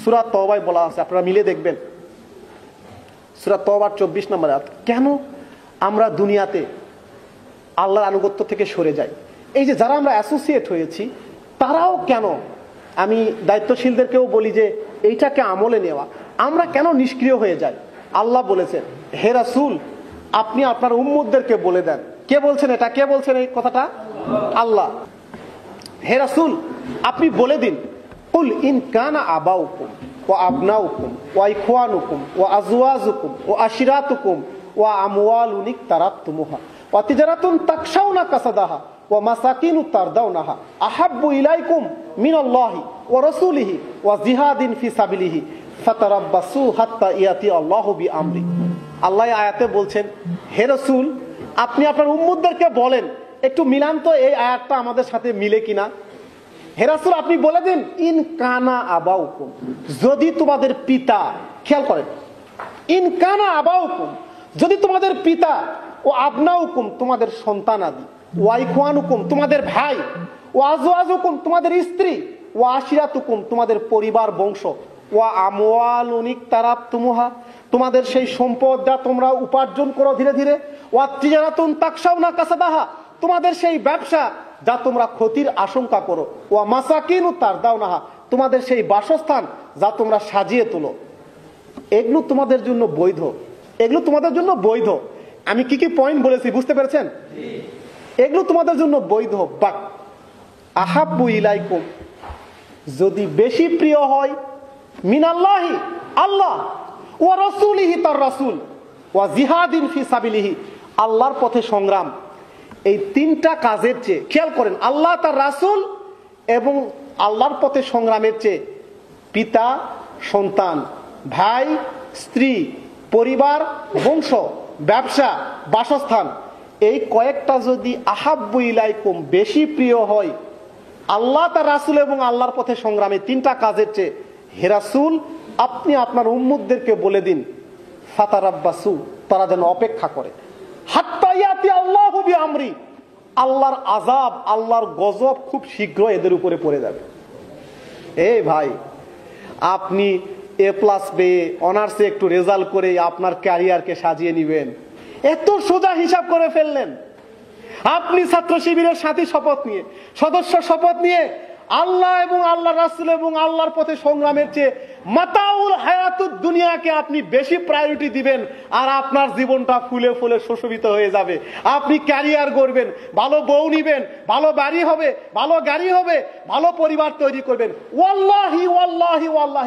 সূরা তওবায় বলা আছে, আপনারা মিলে দেখবেন। সূরা তওবার 24 নম্বর আয়াত। কেন আমরা দুনিয়াতে আল্লাহর আনুগত্য থেকে সরে যাই? এই যে যারা আমরা অ্যাসোসিয়েট হয়েছি তারাও কেন, আমি দায়িত্বশীলদেরকেও বলি যে এইটাকে আমলে নেওয়া, আমরা কেন নিষ্ক্রিয় হয়ে যাই? আল্লাহ বলেছেন, হে রাসূল আপনি আপনার উম্মতদেরকে বলে দেন। কে বলছেন এটা? কে বলছেন এই কথাটা? আল্লাহ। হে রাসূল আপনি বলে দিন, কুল ইন কানা আবাউকুম ওয়া আবনাউকুম ওয়া ইখওয়ানুকুম ওয়া আজওয়াজুকুম ওয়া আশিরাতুকুম ওয়া আমওয়ালুন ইকতারাবতুমুহা ওয়া তিজারাতুন তাকশাউনা কাসাদাহা ওয়া মাসাকিনু তারদাউনাহা আহাব্বু ইলাইকুম মিনাল্লাহি ওয়া রাসূলিহি ওয়া জিহাদিন ফি সাবিলিহি ফাতারাব্বাসু হাত্তা ইয়াতি আল্লাহু বিআমরি। আল্লাহ আয়াতে বলছেন, হে রাসূল আপনি আপনার উম্মতদেরকে বলেন, একটু মিলান তো এই আয়াতটা আমাদের সাথে মিলে কিনা। হে রাসূল আপনি বলে দিন, ইন কানা আবাউকুম, যদি তোমাদের পিতা, খেয়াল করেন, ইন কানা আবাউকুম, যদি তোমাদের পিতা, ও আবনাউকুম তোমাদের সন্তান আদি, ওয়া ইখওয়ানুকুম তোমাদের ভাই, ও আজওয়াজুকুম তোমাদের স্ত্রী, ও আশিরাতুকুম তোমাদের পরিবার বংশ, ওয়া আমওয়ালুন ইকতারাবতুমুহা তোমাদের সেই সম্পদ যা তোমরা উপার্জন করো ধীরে ধীরে, ওয়া তিজারাতুন তাকশাউনা কাসাদাহা তোমাদের সেই ব্যবসা যা তোমরা ক্ষতির আশঙ্কা করো, ওয়া মাসাকিনু তারদাউনাহা তোমাদের সেই বাসস্থান যা তোমরা সাজিয়ে তোলো, এগুলো তোমাদের জন্য বৈধ, এগুলো তোমাদের জন্য বৈধ। আমি কি কি পয়েন্ট বলেছি বুঝতে পেরেছেন? এগুলো তোমাদের জন্য বৈধ। বাট আহাব্বু ইলাইকুম, যদি বেশি প্রিয় হয়, মিনাল্লাহি আল্লাহ, ওয়া রাসূলিহি তার রাসূল, ওয়া জিহাদিন ফি সাবিলিহি আল্লাহর পথে সংগ্রাম, এই তিনটা কাজের চেয়ে, খেয়াল করেন, আল্লাহ তার রাসূল এবং আল্লাহর পথে সংগ্রামের চেয়ে পিতা সন্তান, ভাই স্ত্রী, পরিবার বংশ, ব্যবসা, বাসস্থান, এই কয়েকটা যদি আহাব্বু ইলাইকুম বেশি প্রিয় হয় আল্লাহ তার রাসূল এবং আল্লাহর পথে সংগ্রামে তিনটা কাজের চেয়ে, হে রাসূল আপনি আপনার উম্মতদেরকে বলে দিন, ফাতারাব্বাসু তারা যেন অপেক্ষা করে, হাত্তা ইয়াতি আল্লাহু বিআমরি আল্লাহর আযাব, আল্লাহর গজব খুব শীঘ্র এদের উপরে পড়ে যাবে। এই ভাই, আপনি এ প্লাস পেয়ে অনার্সে একটু রেজাল্ট করে আপনার ক্যারিয়ারকে সাজিয়ে নেবেন, এত সোজা হিসাব করে ফেললেন। আপনি ছাত্র শিবিরের সাথী শপথ নিয়ে, সদস্য শপথ নিয়ে আল্লাহ এবং আল্লাহ রাসূল এবং আল্লাহর পথে সংগ্রামের চেয়ে মাতাউল হায়াতুদ দুনিয়াকে আপনি বেশি প্রায়োরিটি দিবেন, আর আপনার জীবনটা ফুলে ফুলে সুশোভিত হয়ে যাবে। আপনি ক্যারিয়ার গড়বেন, ভালো বউ নিবেন, ভালো বাড়ি হবে, ভালো গাড়ি হবে, ভালো পরিবার তৈরি করবেন। ওয়াল্লাহি ওয়াল্লাহি ওয়াল্লাহি